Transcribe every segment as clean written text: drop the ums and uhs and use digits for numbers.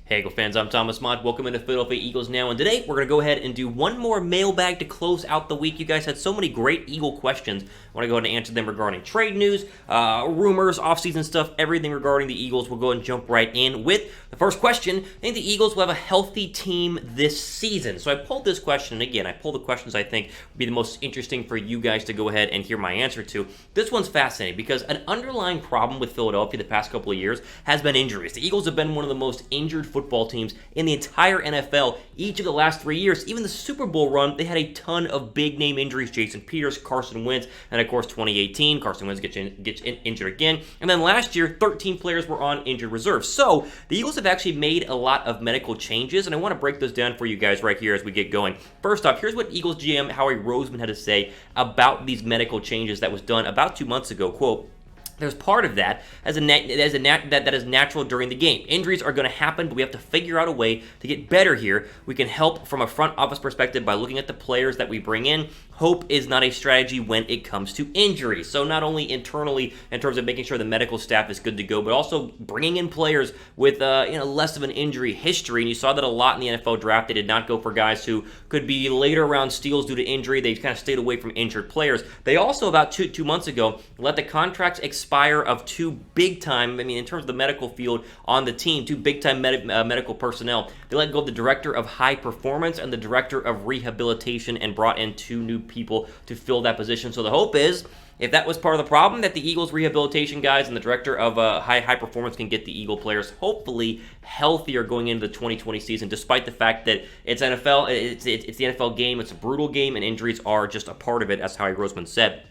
Hey Eagle fans, I'm Thomas Mott. Welcome into Philadelphia Eagles Now, and today we're going to go ahead and do one more mailbag to close out the week. You guys had so many great Eagle questions. I want to go ahead and answer them regarding trade news, rumors, offseason stuff, everything regarding the Eagles. We'll go ahead and jump right in with the first question. I think the Eagles will have a healthy team this season. So I pulled this question, and again, I pulled the questions I think would be the most interesting for you guys to go ahead and hear my answer to. This one's fascinating because an underlying problem with Philadelphia the past couple of years has been injuries. The Eagles have been one of the most injured football teams in the entire NFL each of the last 3 years. Even the Super Bowl run, they had a ton of big name injuries. Jason Peters, Carson Wentz, and of course 2018, Carson Wentz gets injured again. And then last year, 13 players were on injured reserve. So the Eagles have actually made a lot of medical changes, and I want to break those down for you guys right here as we get going. First off, here's what Eagles GM Howie Roseman had to say about these medical changes that was done about 2 months ago. Quote, "There's part of that that is natural during the game. Injuries are going to happen, but we have to figure out a way to get better here. We can help from a front office perspective by looking at the players that we bring in. Hope is not a strategy when it comes to injuries." So not only internally in terms of making sure the medical staff is good to go, but also bringing in players with less of an injury history. And you saw that a lot in the NFL draft. They did not go for guys who could be later round steals due to injury. They kind of stayed away from injured players. They also, about two months ago, let the contracts expire of two big-time, in terms of the medical field on the team, two big-time medical personnel. They let go of the director of high performance and the director of rehabilitation and brought in two new people to fill that position. So the hope is, if that was part of the problem, that the Eagles rehabilitation guys and the director of high performance can get the Eagle players hopefully healthier going into the 2020 season, despite the fact that it's NFL, it's the NFL game, it's a brutal game, and injuries are just a part of it, as Howie Roseman said.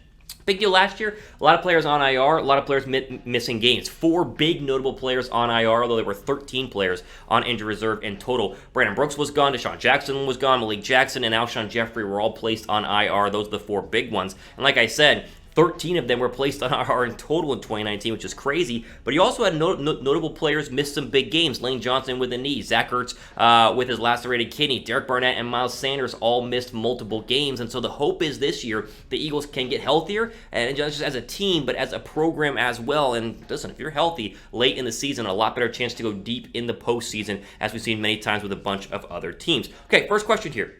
Big deal last year, a lot of players on IR, a lot of players missing games. 4 big notable players on IR, although there were 13 players on injured reserve in total. Brandon Brooks was gone, Deshaun Jackson was gone, Malik Jackson and Alshon Jeffrey were all placed on IR. Those are the 4 big ones. And like I said, 13 of them were placed on IR in total in 2019, which is crazy. But you also had notable players miss some big games. Lane Johnson with a knee, Zach Ertz with his lacerated kidney, Derek Barnett and Miles Sanders all missed multiple games. And so the hope is this year the Eagles can get healthier, and just as a team, but as a program as well. And listen, if you're healthy late in the season, a lot better chance to go deep in the postseason, as we've seen many times with a bunch of other teams. Okay, first question here.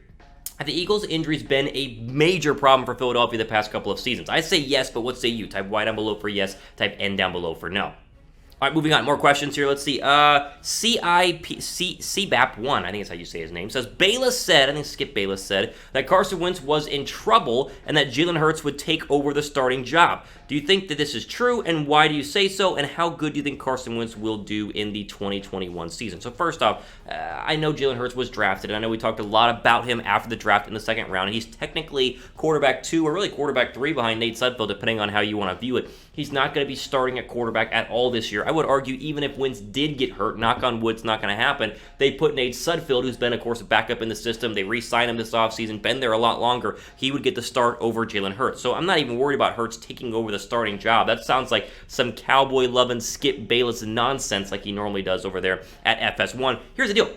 Have the Eagles' injuries been a major problem for Philadelphia the past couple of seasons? I say yes, but what say you? Type Y down below for yes, type N down below for no. All right, moving on. More questions here. Let's see. CBAP1, I think that's how you say his name, says, Bayless said, I think Skip Bayless said, that Carson Wentz was in trouble and that Jalen Hurts would take over the starting job. Do you think that this is true, and why do you say so, and how good do you think Carson Wentz will do in the 2021 season? So first off, I know Jalen Hurts was drafted, and I know we talked a lot about him after the draft in the second round, and he's technically quarterback 2 or really quarterback 3 behind Nate Sudfeld, depending on how you want to view it. He's not going to be starting at quarterback at all this year. I would argue even if Wentz did get hurt, knock on wood, it's not going to happen. They put Nate Sudfeld, who's been, of course, a backup in the system. They re-signed him this offseason, been there a lot longer. He would get the start over Jalen Hurts. So I'm not even worried about Hurts taking over the starting job. That sounds like some cowboy-loving Skip Bayless nonsense like he normally does over there at FS1. Here's the deal.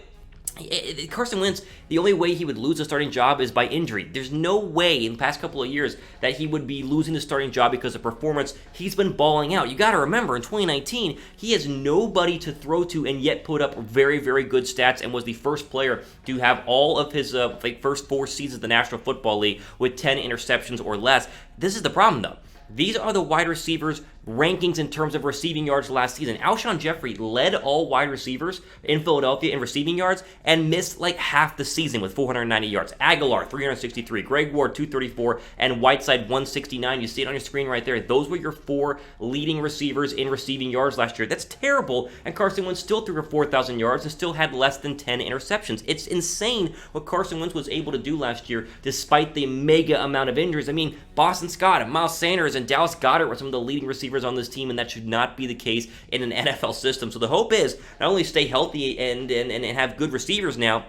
Carson Wentz, the only way he would lose a starting job is by injury. There's no way in the past couple of years that he would be losing the starting job because of performance. He's been balling out. You got to remember, in 2019, he has nobody to throw to and yet put up very, very good stats and was the first player to have all of his first 4 seasons of the National Football League with 10 interceptions or less. This is the problem, though. These are the wide receivers' rankings in terms of receiving yards last season. Alshon Jeffrey led all wide receivers in Philadelphia in receiving yards and missed like half the season with 490 yards. Aguilar, 363. Greg Ward, 234. And Whiteside, 169. You see it on your screen right there. Those were your 4 leading receivers in receiving yards last year. That's terrible. And Carson Wentz still threw for 4,000 yards and still had less than 10 interceptions. It's insane what Carson Wentz was able to do last year despite the mega amount of injuries. Boston Scott and Miles Sanders and Dallas Goedert were some of the leading receivers on this team, and that should not be the case in an NFL system. So the hope is not only stay healthy and have good receivers now,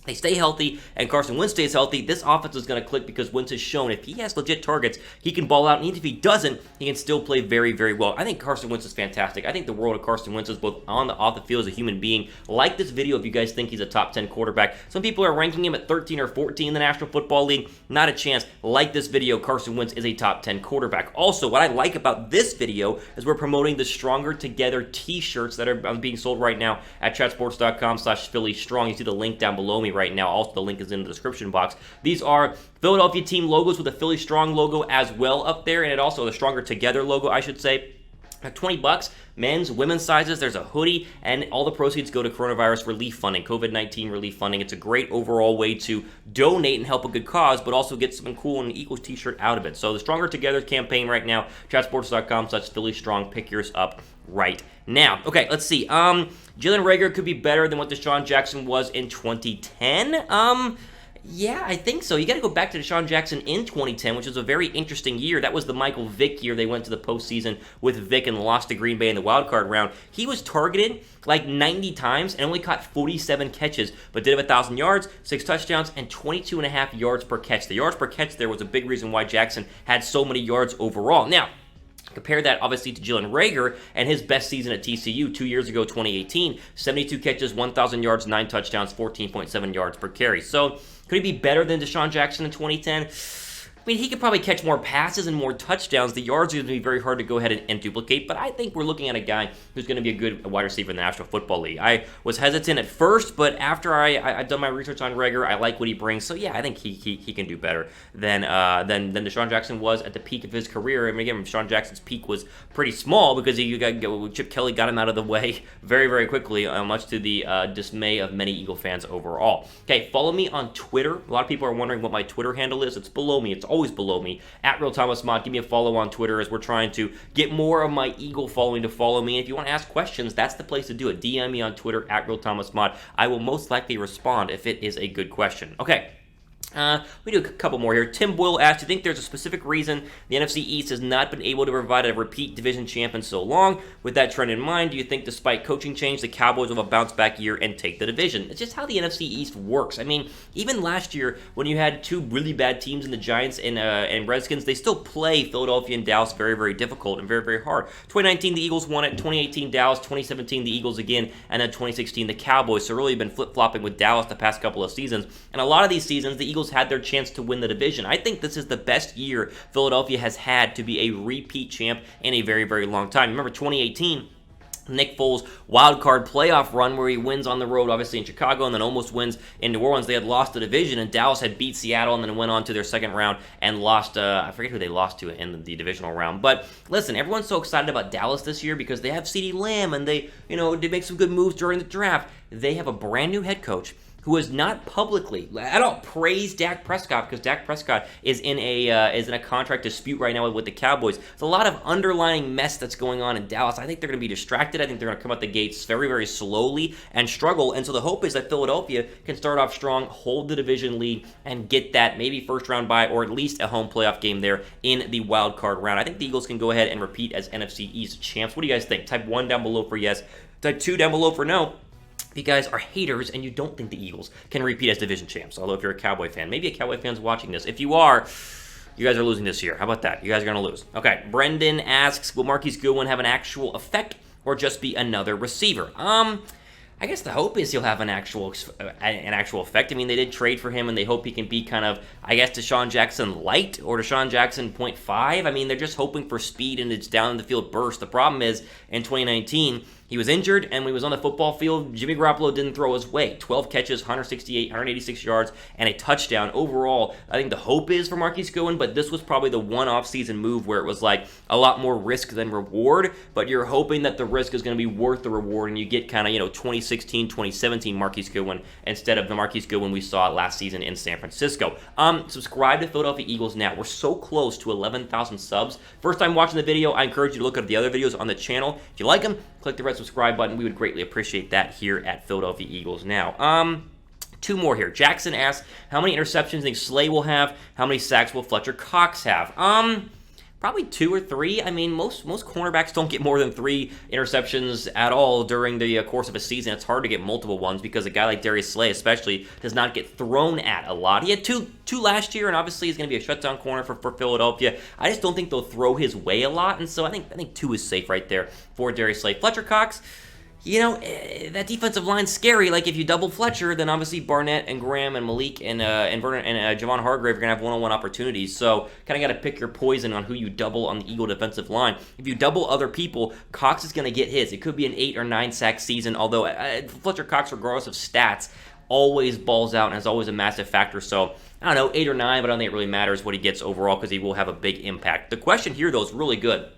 they stay healthy and Carson Wentz stays healthy, this offense is going to click because Wentz has shown if he has legit targets, he can ball out, and even if he doesn't, he can still play very, very well. I think Carson Wentz is fantastic. I think the world of Carson Wentz is both on the off the field as a human being. Like this video if you guys think he's a top 10 quarterback. Some people are ranking him at 13 or 14 in the National Football League. Not a chance. Like this video, Carson Wentz is a top 10 quarterback. Also, what I like about this video is we're promoting the Stronger Together t-shirts that are being sold right now at chatsports.com/PhillyStrong. You see the link down below me right now. Also, the link is in the description box. These are Philadelphia team logos with a Philly Strong logo as well up there, and it also the Stronger Together logo, I should say. $20, men's, women's sizes. There's a hoodie, and all the proceeds go to coronavirus relief funding, COVID-19 relief funding. It's a great overall way to donate and help a good cause, but also get something cool and an Eagles t-shirt out of it. So the Stronger Together campaign right now, chatsports.com/PhillyStrong. Pick yours up right now. Okay, let's see. Jalen Reagor could be better than what Deshaun Jackson was in 2010. Yeah, I think so. You got to go back to Deshaun Jackson in 2010, which was a very interesting year. That was the Michael Vick year. They went to the postseason with Vick and lost to Green Bay in the wild card round. He was targeted like 90 times and only caught 47 catches, but did have 1,000 yards, 6 touchdowns, and 22.5 yards per catch. The yards per catch there was a big reason why Jackson had so many yards overall. Now, compare that, obviously, to Jalen Reagor and his best season at TCU 2 years ago, 2018. 72 catches, 1,000 yards, 9 touchdowns, 14.7 yards per carry. So, could he be better than Deshaun Jackson in 2010? I mean, he could probably catch more passes and more touchdowns. The yards are going to be very hard to go ahead and duplicate, but I think we're looking at a guy who's going to be a good wide receiver in the National Football League. I was hesitant at first, but after I've done my research on Reagor, I like what he brings. So, yeah, I think he can do better than Deshaun Jackson was at the peak of his career. I mean, again, Deshaun Jackson's peak was pretty small because Chip Kelly got him out of the way very, very quickly, much to the dismay of many Eagle fans overall. Okay, follow me on Twitter. A lot of people are wondering what my Twitter handle is. It's below me. It's always below me, at RealThomasMod. Give me a follow on Twitter as we're trying to get more of my Eagle following to follow me. If you want to ask questions, that's the place to do it. DM me on Twitter, at RealThomasMod. I will most likely respond if it is a good question. Okay. We do a couple more here. Tim Boyle asked, do you think there's a specific reason the NFC East has not been able to provide a repeat division champ in so long? With that trend in mind, do you think despite coaching change, the Cowboys will have a bounce-back year and take the division? It's just how the NFC East works. I mean, even last year, when you had two really bad teams in the Giants and Redskins, they still play Philadelphia and Dallas very, very difficult and very, very hard. 2019, the Eagles won it. 2018, Dallas. 2017, the Eagles again. And then 2016, the Cowboys. So really been flip-flopping with Dallas the past couple of seasons. And a lot of these seasons, the Eagles had their chance to win the division. I think this is the best year Philadelphia has had to be a repeat champ in a very, very long time. Remember 2018, Nick Foles' wild card playoff run where he wins on the road, obviously in Chicago, and then almost wins in New Orleans. They had lost the division, and Dallas had beat Seattle and then went on to their second round and lost, I forget who they lost to in the divisional round. But listen, everyone's so excited about Dallas this year because they have CeeDee Lamb and they make some good moves during the draft. They have a brand new head coach who has not publicly at all praised Dak Prescott because Dak Prescott is in a contract dispute right now with the Cowboys. There's a lot of underlying mess that's going on in Dallas. I think they're going to be distracted. I think they're going to come out the gates very, very slowly and struggle. And so the hope is that Philadelphia can start off strong, hold the division lead, and get that maybe first round bye or at least a home playoff game there in the wild card round. I think the Eagles can go ahead and repeat as NFC East champs. What do you guys think? Type 1 down below for yes. Type 2 down below for no. If you guys are haters and you don't think the Eagles can repeat as division champs, although if you're a Cowboy fan, maybe a Cowboy fan's watching this. If you are, you guys are losing this year. How about that? You guys are going to lose. Okay, Brendan asks, will Marquise Goodwin have an actual effect or just be another receiver? I guess the hope is he'll have an actual effect. I mean, they did trade for him, and they hope he can be kind of, I guess, Deshaun Jackson light or Deshaun Jackson 0.5. I mean, they're just hoping for speed and it's down the field burst. The problem is, in 2019, he was injured, and when he was on the football field, Jimmy Garoppolo didn't throw his way. 12 catches, 186 yards, and a touchdown. Overall, I think the hope is for Marquise Goodwin, but this was probably the one off-season move where it was like a lot more risk than reward, but you're hoping that the risk is going to be worth the reward, and you get kind of, 2016, 2017 Marquise Goodwin instead of the Marquise Goodwin we saw last season in San Francisco. Subscribe to Philadelphia Eagles now. We're so close to 11,000 subs. First time watching the video, I encourage you to look at the other videos on the channel. If you like them, click the red subscribe button. We would greatly appreciate that here at Philadelphia Eagles Now. Two more here. Jackson asks, how many interceptions do you think Slay will have? How many sacks will Fletcher Cox have? Probably 2 or 3. I mean, most cornerbacks don't get more than 3 interceptions at all during the course of a season. It's hard to get multiple ones because a guy like Darius Slay, especially, does not get thrown at a lot. He had two last year, and obviously he's going to be a shutdown corner for Philadelphia. I just don't think they'll throw his way a lot, and so I think 2 is safe right there for Darius Slay. Fletcher Cox. That defensive line's scary. Like, if you double Fletcher, then obviously Barnett and Graham and Malik and Vernon and Javon Hargrave are going to have one-on-one opportunities. So, kind of got to pick your poison on who you double on the Eagle defensive line. If you double other people, Cox is going to get his. It could be an 8 or 9 sack season, although Fletcher Cox, regardless of stats, always balls out and is always a massive factor. So, I don't know, 8 or 9, but I don't think it really matters what he gets overall because he will have a big impact. The question here, though, is really good.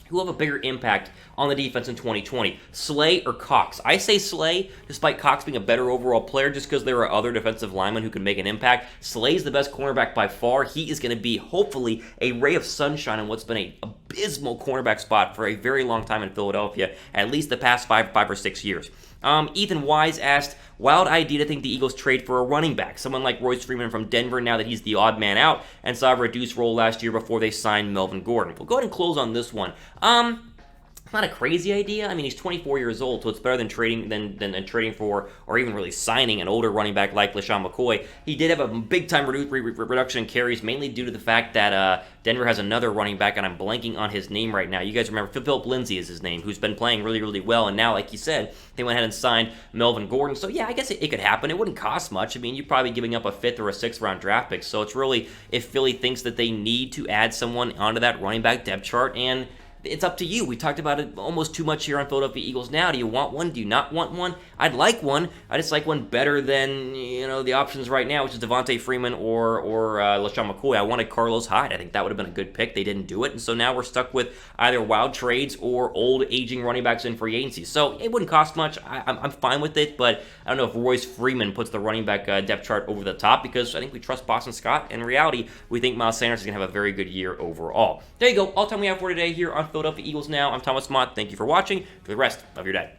Who will have a bigger impact on the defense in 2020, Slay or Cox? I say Slay, despite Cox being a better overall player, just because there are other defensive linemen who can make an impact. Slay's the best cornerback by far. He is going to be, hopefully, a ray of sunshine in what's been an abysmal cornerback spot for a very long time in Philadelphia, at least the past 5 or 6 years. Ethan Wise asked, wild idea to think the Eagles trade for a running back, someone like Royce Freeman from Denver now that he's the odd man out and saw a reduced role last year before they signed Melvin Gordon. We'll go ahead and close on this one. Not a crazy idea. I mean, he's 24 years old, so it's better than trading trading for or even really signing an older running back like LeSean McCoy. He did have a big-time reduction in carries, mainly due to the fact that Denver has another running back, and I'm blanking on his name right now. You guys remember, Philip Lindsay is his name, who's been playing really, really well, and now, like you said, they went ahead and signed Melvin Gordon. So, yeah, I guess it could happen. It wouldn't cost much. I mean, you're probably giving up a 5th or a 6th round draft pick, so it's really if Philly thinks that they need to add someone onto that running back depth chart, and it's up to you. We talked about it almost too much here on Philadelphia Eagles Now. Do you want one? Do you not want one? I'd like one. I just like one better than, the options right now, which is Devontae Freeman or LeSean McCoy. I wanted Carlos Hyde. I think that would have been a good pick. They didn't do it, and so now we're stuck with either wild trades or old, aging running backs in free agency. So it wouldn't cost much. I'm fine with it, but I don't know if Royce Freeman puts the running back depth chart over the top because I think we trust Boston Scott. In reality, we think Miles Sanders is going to have a very good year overall. There you go. All the time we have for today here on Philadelphia Eagles Now. I'm Thomas Mott. Thank you for watching. For the rest of your day.